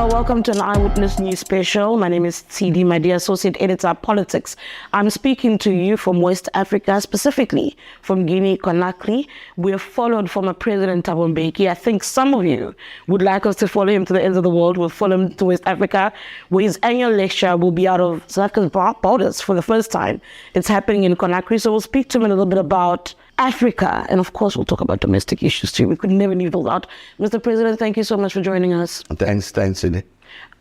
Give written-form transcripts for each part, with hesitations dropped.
welcome to an Eyewitness News special. My name is Tshidi Madia, Associate Editor, Politics. I'm speaking to you from West Africa, specifically from Guinea Conakry. We have followed former President Thabo Mbeki. I think some of you would like us to follow him to the ends of the world. We'll follow him to West Africa, where his annual lecture will be out of South Africa's borders for the first time. It's happening in Conakry, so we'll speak to him a little bit about Africa, and of course we'll talk about domestic issues too. We could never leave those out. Mr. President, thank you so much for joining us. Thanks, Cindy.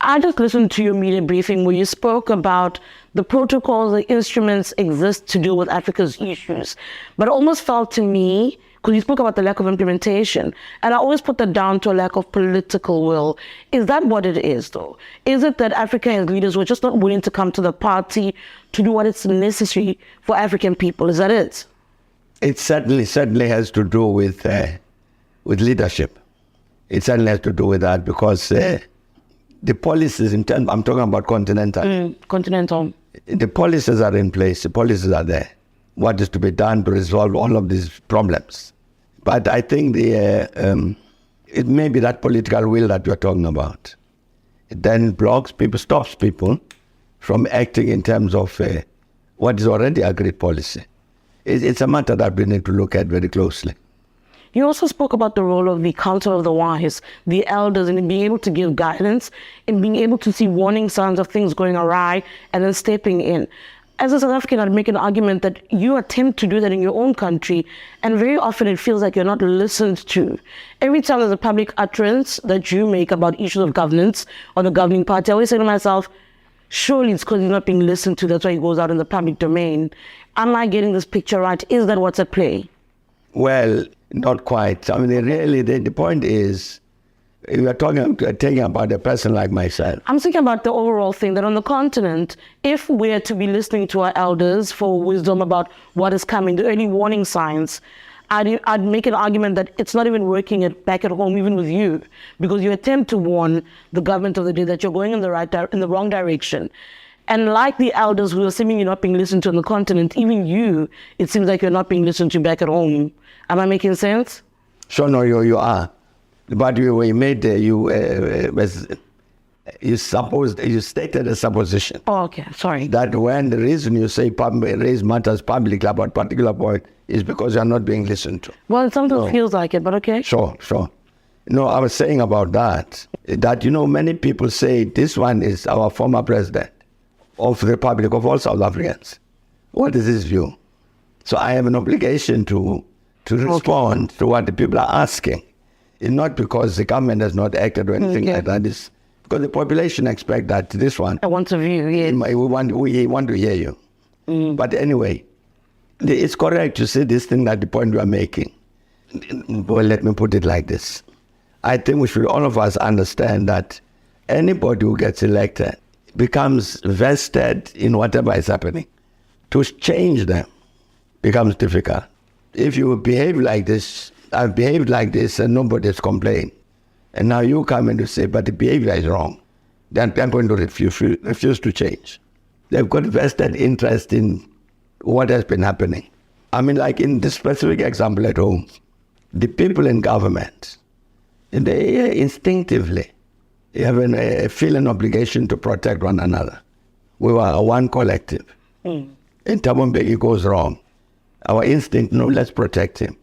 I just listened to your media briefing where you spoke about the protocols, the instruments exist to deal with Africa's issues, but it almost felt to me, because you spoke about the lack of implementation, and I always put that down to a lack of political will. Is that what it is, though? Is it that Africa has leaders who are just not willing to come to the party to do what is necessary for African people? Is that it? It certainly has to do with leadership. It certainly has to do with that because the policies, I'm talking about continental. Continental. The policies are in place. The policies are there. What is to be done to resolve all of these problems? But I think it may be that political will that you're talking about. It then blocks people, stops people from acting in terms of what is already agreed policy. It's a matter that we need to look at very closely. You also spoke about the role of the Council of the Wise, the elders, in being able to give guidance, in being able to see warning signs of things going awry, and then stepping in. As a South African, I'd make an argument that you attempt to do that in your own country, and very often it feels like you're not listened to. Every time there's a public utterance that you make about issues of governance or the governing party, I always say to myself, surely it's because he's not being listened to, that's why he goes out in the public domain. Am I getting this picture right? Is that what's at play? Well, not quite. I mean, really, the point is, we are taking about a person like myself. I'm thinking about the overall thing, that on the continent, if we're to be listening to our elders for wisdom about what is coming, the early warning signs, I'd make an argument that it's not even working back at home, even with you, because you attempt to warn the government of the day that you're going in the wrong direction. And like the elders who are seemingly not being listened to on the continent, even you, it seems like you're not being listened to back at home. Am I making sense? Sure, no, you are. But you stated a supposition. Oh, okay, sorry. That when the reason you say raise matters publicly about a particular point is because you're not being listened to. Well, it sometimes feels like it, but okay. Sure. No, I was saying about that many people say this one is our former president of the Republic of all South Africans. What is his view? So I have an obligation to respond to what the people are asking. It's not because the government has not acted or anything like that. It's because the population expect that this one. I want to view, yes. We want to hear you. But anyway, it's correct to say this thing, that the point we are making. Well, let me put it like this. I think we should, all of us, understand that anybody who gets elected becomes vested in whatever is happening. To change them becomes difficult. If you behave like this, I've behaved like this and nobody's complained, and now you come and you say, but the behavior is wrong, then I'm going to refuse to change. They've got vested interest in what has been happening. I mean, like in this specific example at home, the people in government, they instinctively have feel an obligation to protect one another. We were one collective. And Thabo Mbeki goes wrong. Our instinct, no, let's protect him.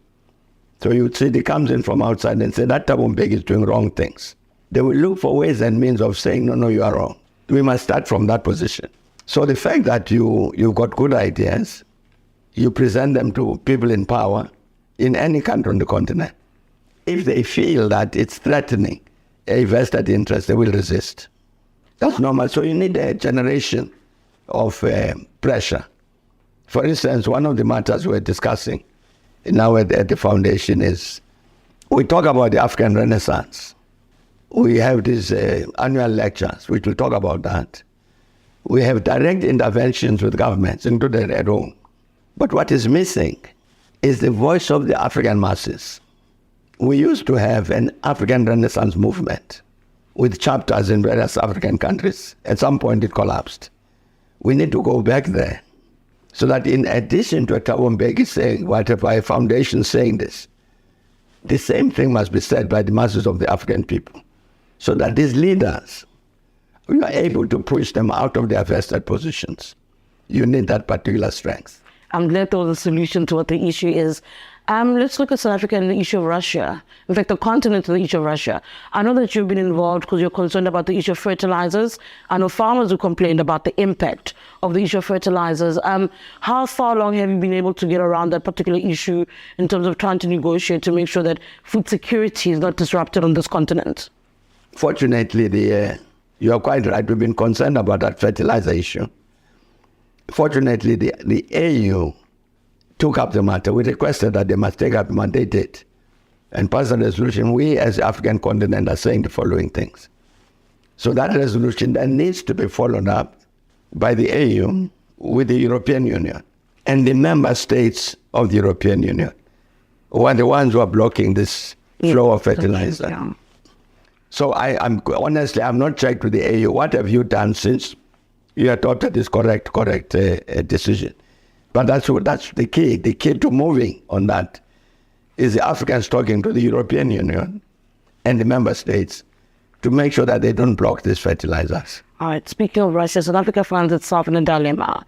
So you would see he comes in from outside and say that Thabo Mbeki is doing wrong things. They will look for ways and means of saying, no, you are wrong. We must start from that position. So the fact that you've got good ideas, you present them to people in power in any country on the continent. If they feel that it's threatening a vested interest, they will resist. That's normal. So you need a generation of pressure. For instance, one of the matters we're discussing now at the foundation is, we talk about the African Renaissance. We have these annual lectures, which will talk about that. We have direct interventions with governments, including at home. But what is missing is the voice of the African masses. We used to have an African Renaissance movement with chapters in various African countries. At some point it collapsed. We need to go back there, so that in addition to Thabo Mbeki saying, whatever, a foundation saying this, the same thing must be said by the masses of the African people, so that these leaders you are able to push them out of their vested positions. You need that particular strength. I'm glad there was a solution to what the issue is. Let's look at South Africa and the issue of Russia. In fact, the continent and the issue of Russia. I know that you've been involved because you're concerned about the issue of fertilizers. I know farmers who complained about the impact of the issue of fertilizers. How far along have you been able to get around that particular issue in terms of trying to negotiate to make sure that food security is not disrupted on this continent? Fortunately, you are quite right. We've been concerned about that fertilizer issue. Fortunately, the AU took up the matter. We requested that they must take up the matter. They did. And pass a resolution. We as the African continent are saying the following things. So that resolution then needs to be followed up by the AU with the European Union and the member states of the European Union, who are the ones who are blocking this flow of fertilizer. Yeah. So I'm honestly, I'm not checked with the AU. What have you done since you adopted this correct decision? But that's the key. The key to moving on that is the Africans talking to the European Union and the member states to make sure that they don't block these fertilizers. All right. Speaking of Russia, South Africa finds itself in a dilemma.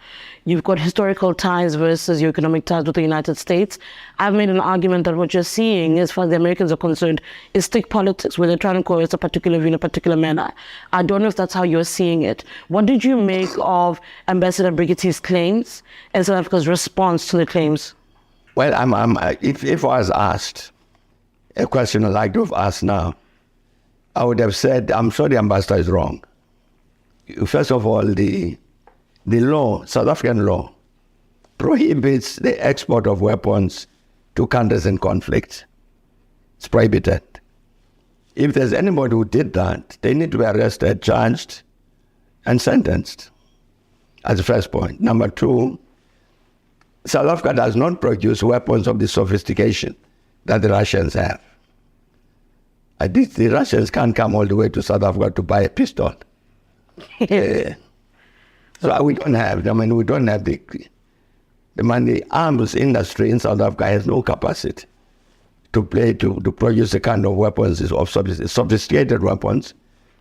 You've got historical ties versus your economic ties with the United States. I've made an argument that what you're seeing, as far as the Americans are concerned, is stick politics, where they're trying to coerce a particular view in a particular manner. I don't know if that's how you're seeing it. What did you make of Ambassador Brigitti's claims and South Africa's response to the claims? Well, if I was asked a question I'd like to have asked now, I would have said, I'm sorry, the ambassador is wrong. First of all, the law, South African law, prohibits the export of weapons to countries in conflict. It's prohibited. If there's anybody who did that, they need to be arrested, charged, and sentenced. As the first point. Number two, South Africa does not produce weapons of the sophistication that the Russians have. The Russians can't come all the way to South Africa to buy a pistol. So we don't have, we don't have the arms industry in South Africa has no capacity to produce the kind of weapons, of sophisticated weapons,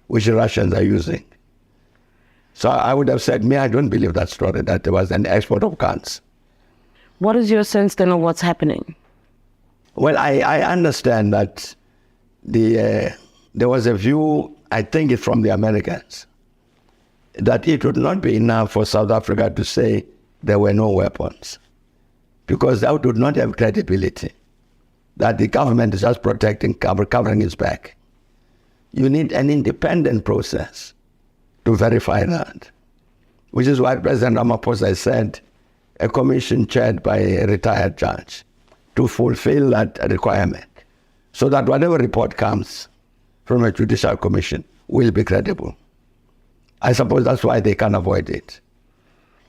which the Russians are using. So I would have said, I don't believe that story, that there was an export of guns. What is your sense then of what's happening? Well, I understand that there was a view, I think it's from the Americans, that it would not be enough for South Africa to say there were no weapons, because that would not have credibility, that the government is just covering its back. You need an independent process to verify that, which is why President Ramaphosa said a commission chaired by a retired judge to fulfill that requirement, so that whatever report comes from a judicial commission will be credible. I suppose that's why they can avoid it.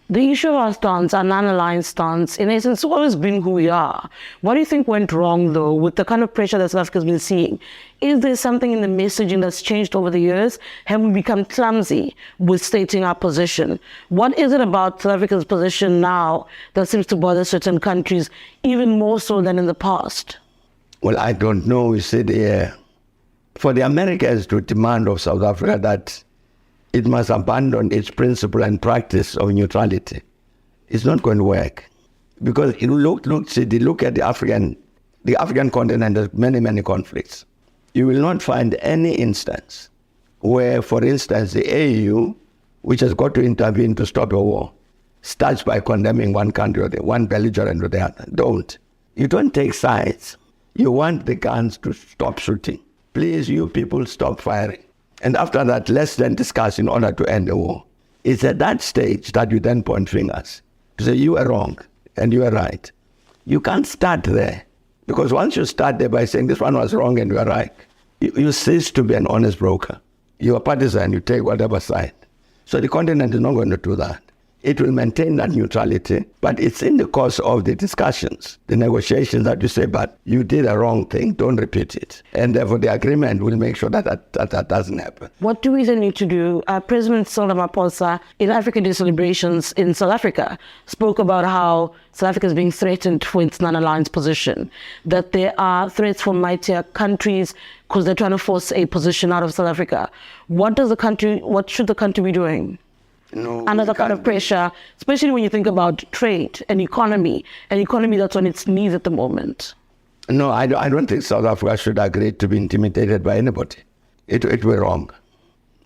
The issue of our stance, our non-aligned stance, in essence, has always been who we are. What do you think went wrong, though, with the kind of pressure that South Africa's been seeing? Is there something in the messaging that's changed over the years? Have we become clumsy with stating our position? What is it about South Africa's position now that seems to bother certain countries even more so than in the past? Well, I don't know. You see, for the Americans to demand of South Africa that it must abandon its principle and practice of neutrality, it's not going to work. Because look at the African continent has many, many conflicts. You will not find any instance where, for instance, the AU, which has got to intervene to stop a war, starts by condemning one country or one belligerent or the other. Don't. You don't take sides. You want the guns to stop shooting. Please, you people, stop firing. And after that, let's then discuss in order to end the war. It's at that stage that you then point fingers to say you are wrong and you are right. You can't start there, because once you start there by saying this one was wrong and you are right, you cease to be an honest broker. You are partisan, you take whatever side. So the continent is not going to do that. It will maintain that neutrality, but it's in the course of the discussions, the negotiations that you say, but you did a wrong thing, don't repeat it. And therefore the agreement will make sure that doesn't happen. What do we then need to do? President Cyril Ramaphosa in African Day celebrations in South Africa spoke about how South Africa is being threatened for its non-alliance position, that there are threats from mightier countries because they're trying to force a position out of South Africa. What should the country be doing? No, under the kind of pressure, especially when you think about trade and economy that's on its knees at the moment? No, I don't think South Africa should agree to be intimidated by anybody. It will be wrong.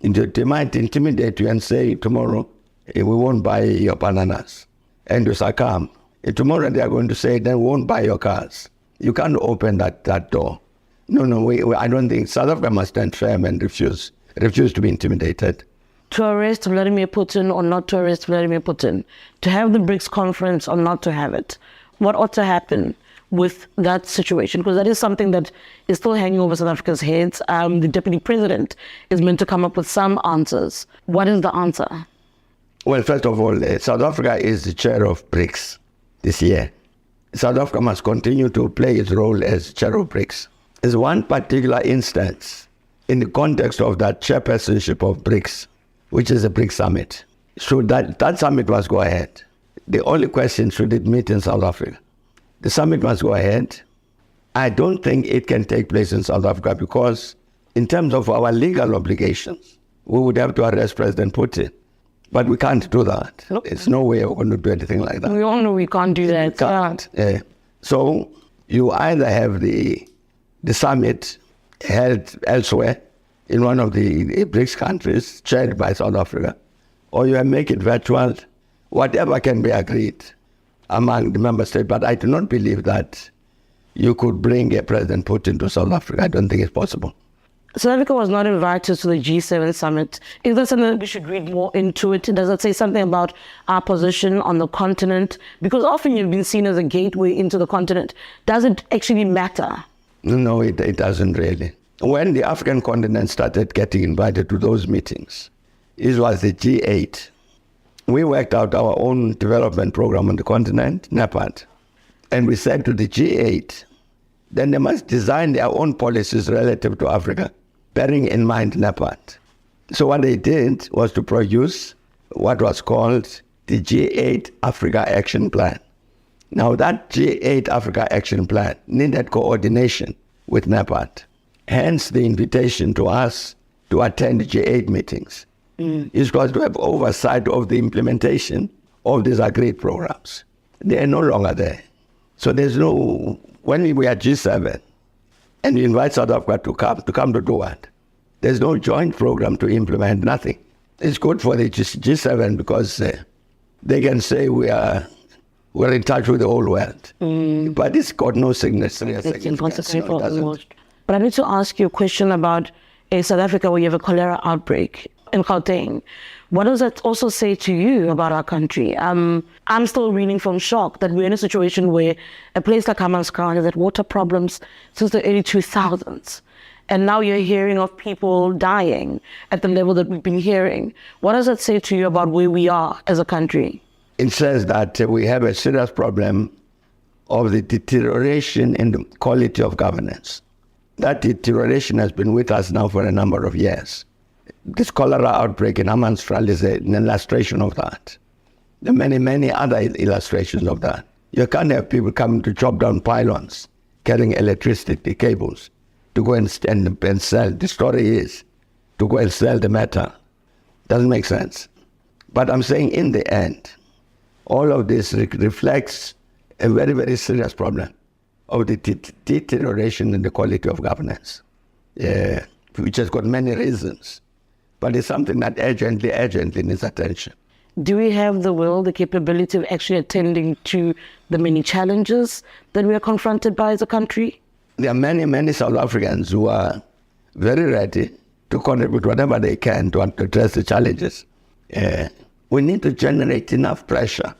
They might intimidate you and say tomorrow, we won't buy your bananas, and you succumb. Tomorrow they are going to say, then we won't buy your cars. You can't open that door. No, I don't think South Africa must stand firm and refuse to be intimidated. To arrest Vladimir Putin or not to arrest Vladimir Putin, to have the BRICS conference or not to have it, what ought to happen with that situation? Because that is something that is still hanging over South Africa's heads. The deputy president is meant to come up with some answers. What is the answer? Well, first of all, South Africa is the chair of BRICS this year. South Africa must continue to play its role as chair of BRICS. There's one particular instance in the context of that chairpersonship of BRICS, which is a BRICS summit. So that summit must go ahead. The only question, should it meet in South Africa? The summit must go ahead. I don't think it can take place in South Africa because in terms of our legal obligations, we would have to arrest President Putin. But we can't do that. Nope. There's no way we're going to do anything like that. We all know we can't do that. Can't. Yeah. So you either have the summit held elsewhere in one of the BRICS countries, chaired by South Africa, or you make it virtual, whatever can be agreed among the member states. But I do not believe that you could bring a President Putin to South Africa. I don't think it's possible. South Africa was not invited to the G7 summit. Is that something that we should read more into it? Does it say something about our position on the continent? Because often you've been seen as a gateway into the continent. Does it actually matter? No, it doesn't really. When the African continent started getting invited to those meetings, it was the G8. We worked out our own development program on the continent, NEPAD, and we said to the G8, then they must design their own policies relative to Africa, bearing in mind NEPAD. So what they did was to produce what was called the G8 Africa Action Plan. Now that G8 Africa Action Plan needed coordination with NEPAD. Hence the invitation to us to attend G8 meetings. It was to have oversight of the implementation of these agreed programs. They are no longer there. So there's no, when we were at G7 and we invite South Africa to come to do what? There's no joint program to implement, nothing. It's good for the G7 because they can say we're in touch with the whole world. But it's got no significance. But I need to ask you a question about South Africa where you have a cholera outbreak in Gauteng. What does that also say to you about our country? I'm still reeling from shock that we're in a situation where a place like Hammanskraal has had water problems since the early 2000s. And now you're hearing of people dying at the level that we've been hearing. What does that say to you about where we are as a country? It says that we have a serious problem of the deterioration in the quality of governance. That deterioration has been with us now for a number of years. This cholera outbreak in Hammanskraal is an illustration of that. There are many, many other illustrations of that. You can't have people coming to chop down pylons, carrying electricity cables to go and sell. The story is to go and sell the matter. Doesn't make sense. But I'm saying in the end, all of this reflects a very, very serious problem of the deterioration in the quality of governance, which has got many reasons. But it's something that urgently needs attention. Do we have the will, the capability of actually attending to the many challenges that we are confronted by as a country? There are many, many South Africans who are very ready to contribute whatever they can to address the challenges. We need to generate enough pressure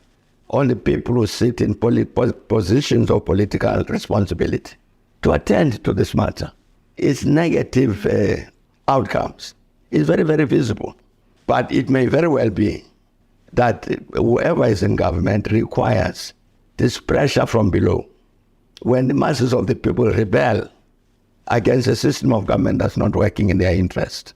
on the people who sit in positions of political responsibility to attend to this matter. Its negative outcomes is very, very visible. But it may very well be that whoever is in government requires this pressure from below. When the masses of the people rebel against a system of government that's not working in their interest.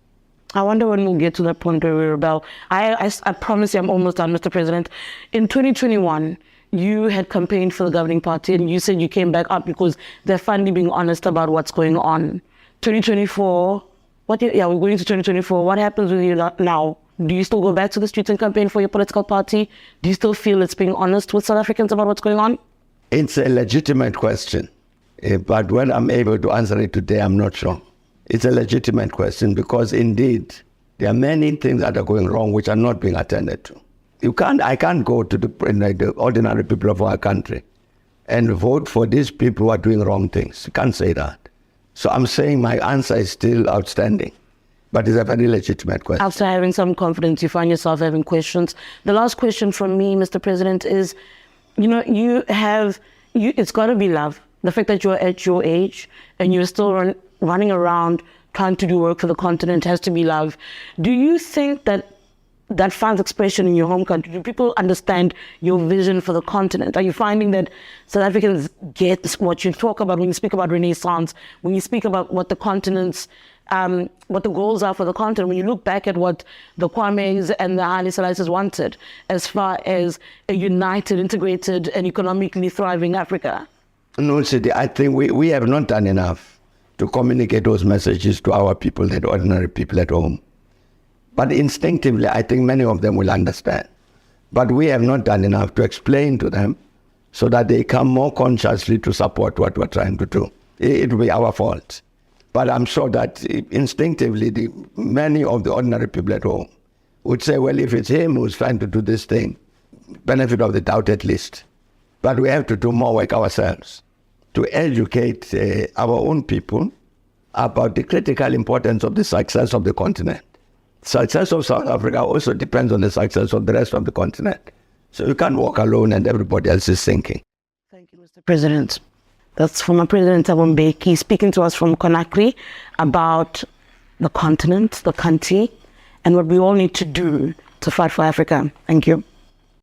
I wonder when we'll get to that point where we rebel. I promise you I'm almost done, Mr. President. In 2021, you had campaigned for the governing party and you said you came back up because they're finally being honest about what's going on. 2024, we're going into 2024. What happens with you now? Do you still go back to the streets and campaign for your political party? Do you still feel it's being honest with South Africans about what's going on? It's a legitimate question, but when I'm able to answer it today, I'm not sure. It's a legitimate question because indeed, there are many things that are going wrong which are not being attended to. I can't go to the ordinary people of our country and vote for these people who are doing wrong things. You can't say that. So I'm saying my answer is still outstanding, but it's a very legitimate question. After having some confidence, you find yourself having questions. The last question from me, Mr. President, is, it's got to be love. The fact that you're at your age and you're still running around trying to do work for the continent has to be love. Do you think that finds expression in your home country? Do people understand your vision for the continent? Are you finding that South Africans get what you talk about when you speak about Renaissance, when you speak about what the continent's, what the goals are for the continent, when you look back at what the Kwames and the Haile Selassies wanted as far as a united, integrated and economically thriving Africa? No, Tshidi, I think we have not done enough to communicate those messages to our people, the ordinary people at home. But instinctively, I think many of them will understand. But we have not done enough to explain to them so that they come more consciously to support what we're trying to do. It will be our fault. But I'm sure that instinctively, many of the ordinary people at home would say, well, if it's him who's trying to do this thing, benefit of the doubt at least. But we have to do more work ourselves to educate our own people about the critical importance of the success of the continent. Success of South Africa also depends on the success of the rest of the continent. So you can't walk alone and everybody else is sinking. Thank you, Mr. President. That's former President Thabo Mbeki speaking to us from Conakry about the continent, the country, and what we all need to do to fight for Africa. Thank you.